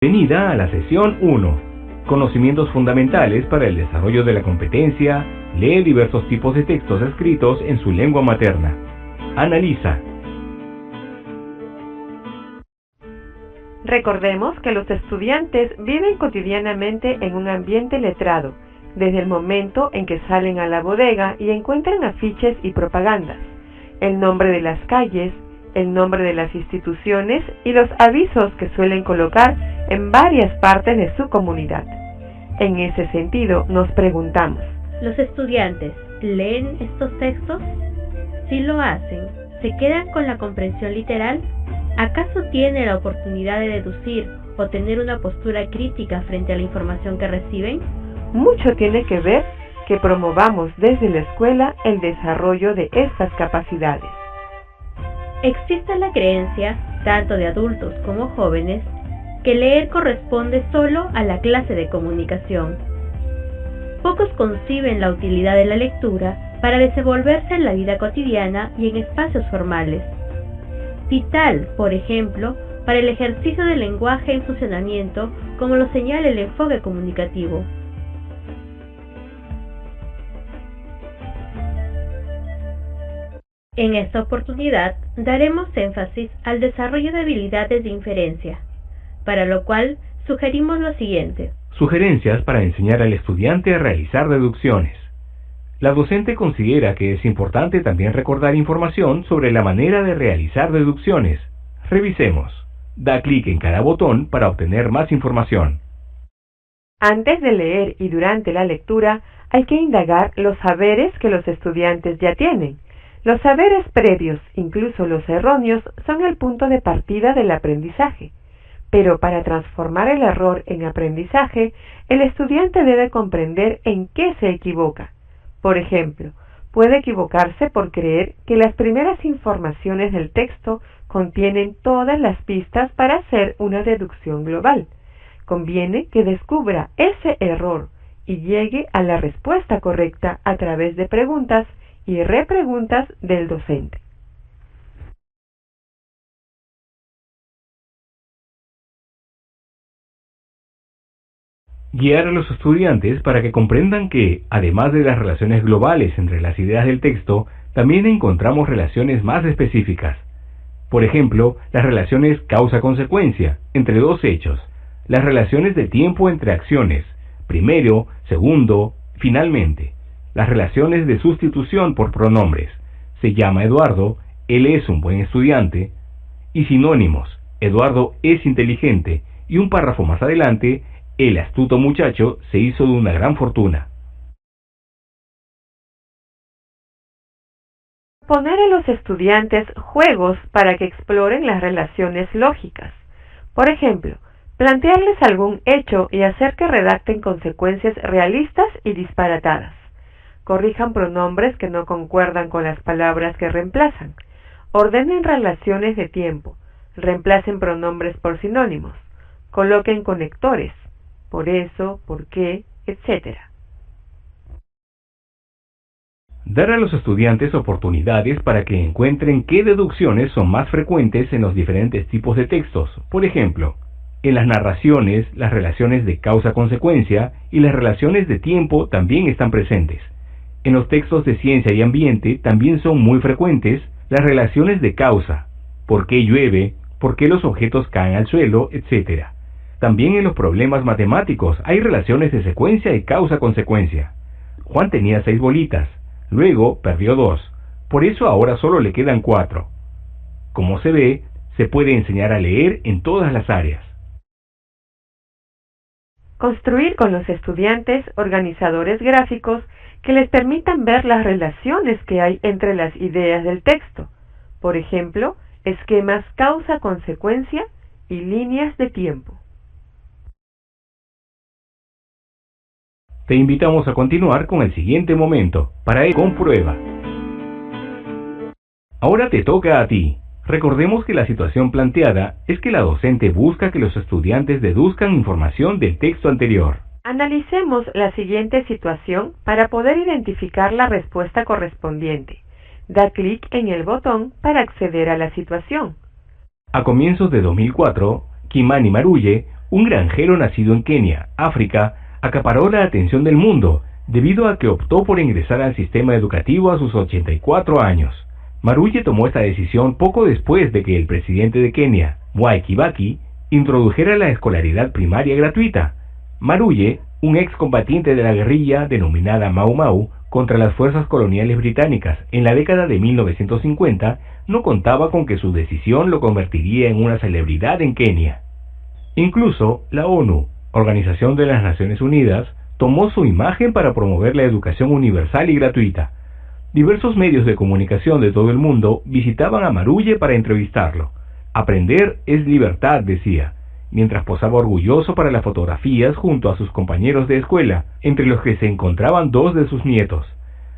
Bienvenida a la sesión 1. Conocimientos fundamentales para el desarrollo de la competencia. Lee diversos tipos de textos escritos en su lengua materna. Analiza. Recordemos que los estudiantes viven cotidianamente en un ambiente letrado, desde el momento en que salen a la bodega y encuentran afiches y propagandas, el nombre de las calles, el nombre de las instituciones y los avisos que suelen colocar en varias partes de su comunidad. En ese sentido, nos preguntamos, ¿los estudiantes leen estos textos? Si lo hacen, ¿se quedan con la comprensión literal? ¿Acaso tienen la oportunidad de deducir o tener una postura crítica frente a la información que reciben? Mucho tiene que ver que promovamos desde la escuela el desarrollo de estas capacidades. Existe la creencia, tanto de adultos como jóvenes, que leer corresponde solo a la clase de comunicación. Pocos conciben la utilidad de la lectura para desenvolverse en la vida cotidiana y en espacios formales. Vital, por ejemplo, para el ejercicio del lenguaje en funcionamiento, como lo señala el enfoque comunicativo. En esta oportunidad daremos énfasis al desarrollo de habilidades de inferencia, para lo cual sugerimos lo siguiente. Sugerencias para enseñar al estudiante a realizar deducciones. La docente considera que es importante también recordar información sobre la manera de realizar deducciones. Revisemos. Da clic en cada botón para obtener más información. Antes de leer y durante la lectura, hay que indagar los saberes que los estudiantes ya tienen. Los saberes previos, incluso los erróneos, son el punto de partida del aprendizaje. Pero para transformar el error en aprendizaje, el estudiante debe comprender en qué se equivoca. Por ejemplo, puede equivocarse por creer que las primeras informaciones del texto contienen todas las pistas para hacer una deducción global. Conviene que descubra ese error y llegue a la respuesta correcta a través de preguntas y repreguntas del docente. Guiar a los estudiantes para que comprendan que, además de las relaciones globales entre las ideas del texto, también encontramos relaciones más específicas. Por ejemplo, las relaciones causa-consecuencia entre dos hechos, las relaciones de tiempo entre acciones, primero, segundo, finalmente, las relaciones de sustitución por pronombres, se llama Eduardo, él es un buen estudiante, y sinónimos, Eduardo es inteligente, y un párrafo más adelante, el astuto muchacho se hizo de una gran fortuna. Poner a los estudiantes juegos para que exploren las relaciones lógicas. Por ejemplo, plantearles algún hecho y hacer que redacten consecuencias realistas y disparatadas. Corrijan pronombres que no concuerdan con las palabras que reemplazan. Ordenen relaciones de tiempo. Reemplacen pronombres por sinónimos. Coloquen conectores. Por eso, por qué, etc. Dar a los estudiantes oportunidades para que encuentren qué deducciones son más frecuentes en los diferentes tipos de textos. Por ejemplo, en las narraciones, las relaciones de causa-consecuencia y las relaciones de tiempo también están presentes. En los textos de ciencia y ambiente también son muy frecuentes las relaciones de causa, por qué llueve, por qué los objetos caen al suelo, etc. También en los problemas matemáticos hay relaciones de secuencia y causa-consecuencia. Juan tenía 6 bolitas, luego perdió 2, por eso ahora solo le quedan 4. Como se ve, se puede enseñar a leer en todas las áreas. Construir con los estudiantes organizadores gráficos que les permitan ver las relaciones que hay entre las ideas del texto. Por ejemplo, esquemas causa-consecuencia y líneas de tiempo. Te invitamos a continuar con el siguiente momento. Para ello, comprueba. Ahora te toca a ti. Recordemos que la situación planteada es que la docente busca que los estudiantes deduzcan información del texto anterior. Analicemos la siguiente situación para poder identificar la respuesta correspondiente. Da clic en el botón para acceder a la situación. A comienzos de 2004, Kimani Marulle, Un granjero nacido en Kenia, África, acaparó la atención del mundo debido a que optó por ingresar al sistema educativo a sus 84 años. Maruye tomó esta decisión poco después de que el presidente de Kenia, Mwai Kibaki, introdujera la escolaridad primaria gratuita. Maruye, un excombatiente de la guerrilla denominada Mau Mau contra las fuerzas coloniales británicas en la década de 1950, no contaba con que su decisión lo convertiría en una celebridad en Kenia. Incluso la ONU, Organización de las Naciones Unidas, tomó su imagen para promover la educación universal y gratuita. Diversos medios de comunicación de todo el mundo visitaban a Maruye para entrevistarlo. Aprender es libertad, decía, mientras posaba orgulloso para las fotografías junto a sus compañeros de escuela, entre los que se encontraban 2 de sus nietos.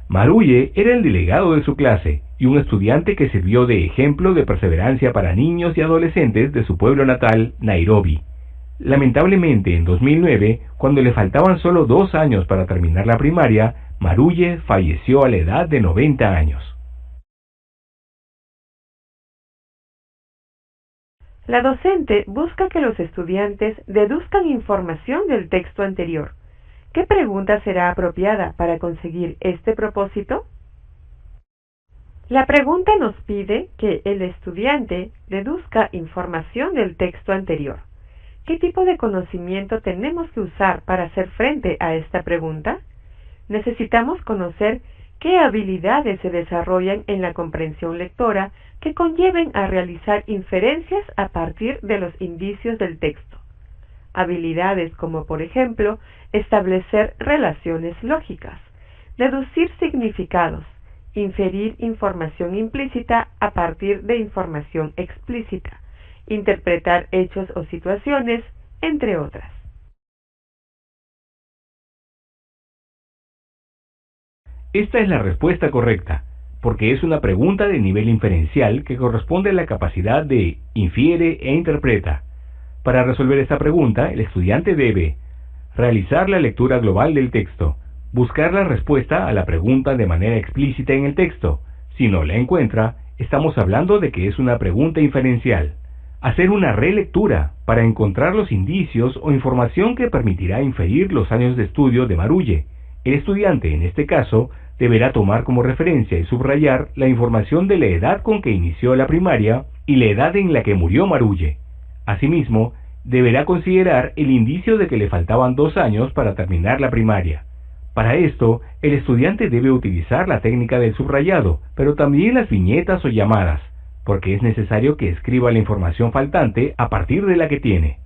Maruye era el delegado de su clase y un estudiante que sirvió de ejemplo de perseverancia para niños y adolescentes de su pueblo natal, Nairobi. Lamentablemente, en 2009, cuando le faltaban solo 2 años para terminar la primaria, Maruye falleció a la edad de 90 años. La docente busca que los estudiantes deduzcan información del texto anterior. ¿Qué pregunta será apropiada para conseguir este propósito? La pregunta nos pide que el estudiante deduzca información del texto anterior. ¿Qué tipo de conocimiento tenemos que usar para hacer frente a esta pregunta? Necesitamos conocer qué habilidades se desarrollan en la comprensión lectora que conlleven a realizar inferencias a partir de los indicios del texto. Habilidades como, por ejemplo, establecer relaciones lógicas, deducir significados, inferir información implícita a partir de información explícita, interpretar hechos o situaciones, entre otras. Esta es la respuesta correcta, porque es una pregunta de nivel inferencial que corresponde a la capacidad de infiere e interpreta. Para resolver esta pregunta, el estudiante debe realizar la lectura global del texto, buscar la respuesta a la pregunta de manera explícita en el texto. Si no la encuentra, estamos hablando de que es una pregunta inferencial. Hacer una relectura para encontrar los indicios o información que permitirá inferir los años de estudio de Maruye. El estudiante, en este caso, deberá tomar como referencia y subrayar la información de la edad con que inició la primaria y la edad en la que murió Maruye. Asimismo, deberá considerar el indicio de que le faltaban 2 años para terminar la primaria. Para esto, el estudiante debe utilizar la técnica del subrayado, pero también las viñetas o llamadas, porque es necesario que escriba la información faltante a partir de la que tiene.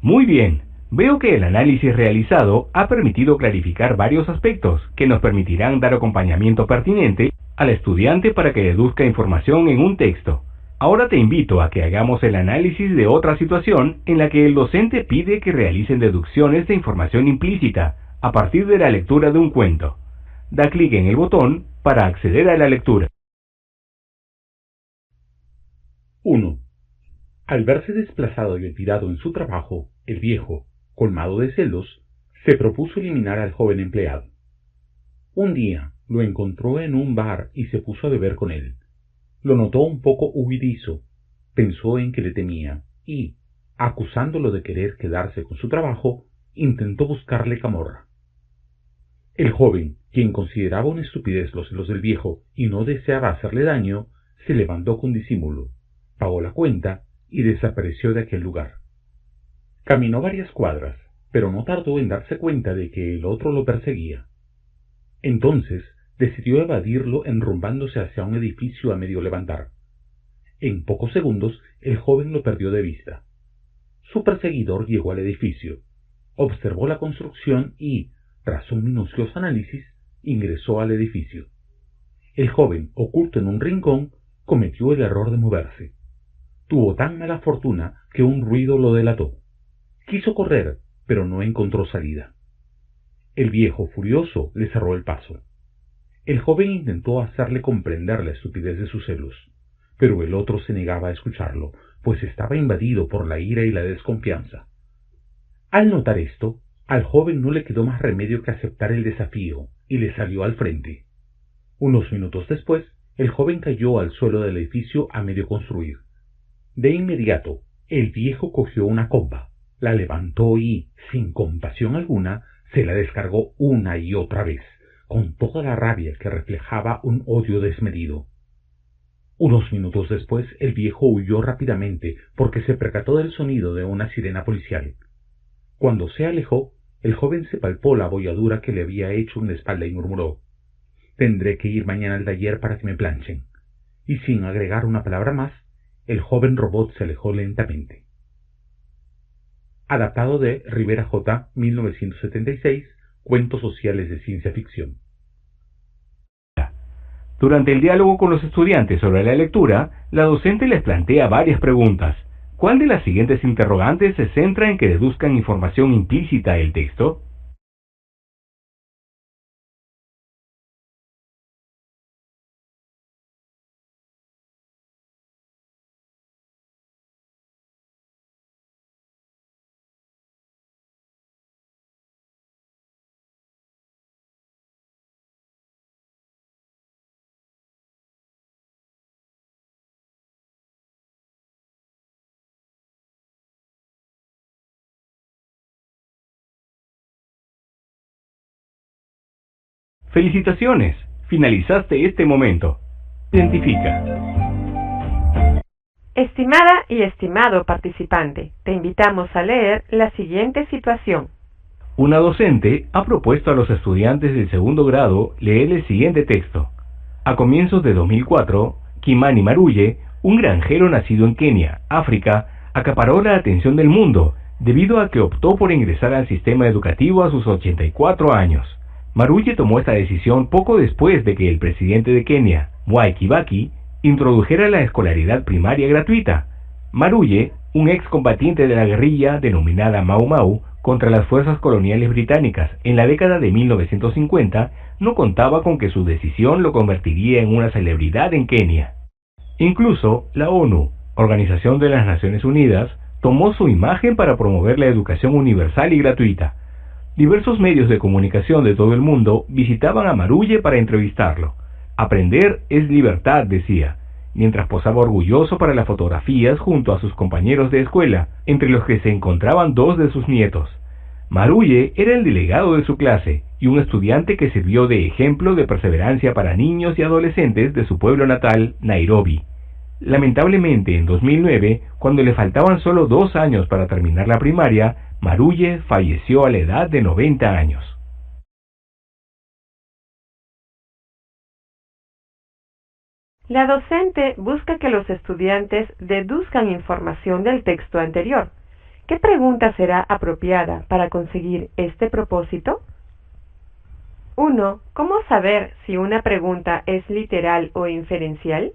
Muy bien, veo que el análisis realizado ha permitido clarificar varios aspectos que nos permitirán dar acompañamiento pertinente al estudiante para que deduzca información en un texto. Ahora te invito a que hagamos el análisis de otra situación en la que el docente pide que realicen deducciones de información implícita a partir de la lectura de un cuento. Da clic en el botón para acceder a la lectura. 1. Al verse desplazado y olvidado en su trabajo, el viejo, colmado de celos, se propuso eliminar al joven empleado. Un día lo encontró en un bar y se puso a beber con él. Lo notó un poco huidizo, pensó en que le temía y, acusándolo de querer quedarse con su trabajo, intentó buscarle camorra. El joven, quien consideraba una estupidez los celos del viejo y no deseaba hacerle daño, se levantó con disimulo, pagó la cuenta y desapareció de aquel lugar. Caminó varias cuadras, pero no tardó en darse cuenta de que el otro lo perseguía. Entonces decidió evadirlo enrumbándose hacia un edificio a medio levantar. En pocos segundos el joven lo perdió de vista. Su perseguidor llegó al edificio, observó la construcción y, tras un minucioso análisis, ingresó al edificio. El joven, oculto en un rincón, cometió el error de moverse. Tuvo tan mala fortuna que un ruido lo delató. Quiso correr, pero no encontró salida. El viejo, furioso, le cerró el paso. El joven intentó hacerle comprender la estupidez de sus celos, pero el otro se negaba a escucharlo, pues estaba invadido por la ira y la desconfianza. Al notar esto, al joven no le quedó más remedio que aceptar el desafío, y le salió al frente. Unos minutos después, el joven cayó al suelo del edificio a medio construir. De inmediato, el viejo cogió una comba, la levantó y, sin compasión alguna, se la descargó una y otra vez, con toda la rabia que reflejaba un odio desmedido. Unos minutos después, el viejo huyó rápidamente porque se percató del sonido de una sirena policial. Cuando se alejó, el joven se palpó la abolladura que le había hecho en la espalda y murmuró: «Tendré que ir mañana al taller para que me planchen». Y sin agregar una palabra más, el joven robot se alejó lentamente. Adaptado de Rivera J. 1976, Cuentos sociales de ciencia ficción. Durante el diálogo con los estudiantes sobre la lectura, la docente les plantea varias preguntas. ¿Cuál de las siguientes interrogantes se centra en que deduzcan información implícita del texto? ¡Felicitaciones! Finalizaste este momento. Identifica. Estimada y estimado participante, te invitamos a leer la siguiente situación. Una docente ha propuesto a los estudiantes del segundo grado leer el siguiente texto. A comienzos de 2004, Kimani Maruye, un granjero nacido en Kenia, África, acaparó la atención del mundo debido a que optó por ingresar al sistema educativo a sus 84 años. Maruye tomó esta decisión poco después de que el presidente de Kenia, Mwai Kibaki, introdujera la escolaridad primaria gratuita. Maruye, un excombatiente de la guerrilla denominada Mau Mau contra las fuerzas coloniales británicas en la década de 1950, no contaba con que su decisión lo convertiría en una celebridad en Kenia. Incluso la ONU, Organización de las Naciones Unidas, tomó su imagen para promover la educación universal y gratuita. Diversos medios de comunicación de todo el mundo visitaban a Maruye para entrevistarlo. Aprender es libertad, decía, mientras posaba orgulloso para las fotografías junto a sus compañeros de escuela, entre los que se encontraban dos de sus nietos. Maruye era el delegado de su clase y un estudiante que sirvió de ejemplo de perseverancia para niños y adolescentes de su pueblo natal, Nairobi. Lamentablemente, en 2009, cuando le faltaban solo 2 años para terminar la primaria, Maruye falleció a la edad de 90 años. La docente busca que los estudiantes deduzcan información del texto anterior. ¿Qué pregunta será apropiada para conseguir este propósito? 1. ¿Cómo saber si una pregunta es literal o inferencial?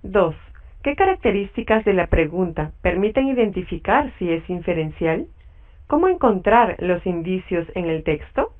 2. ¿Qué características de la pregunta permiten identificar si es inferencial? ¿Cómo encontrar los indicios en el texto?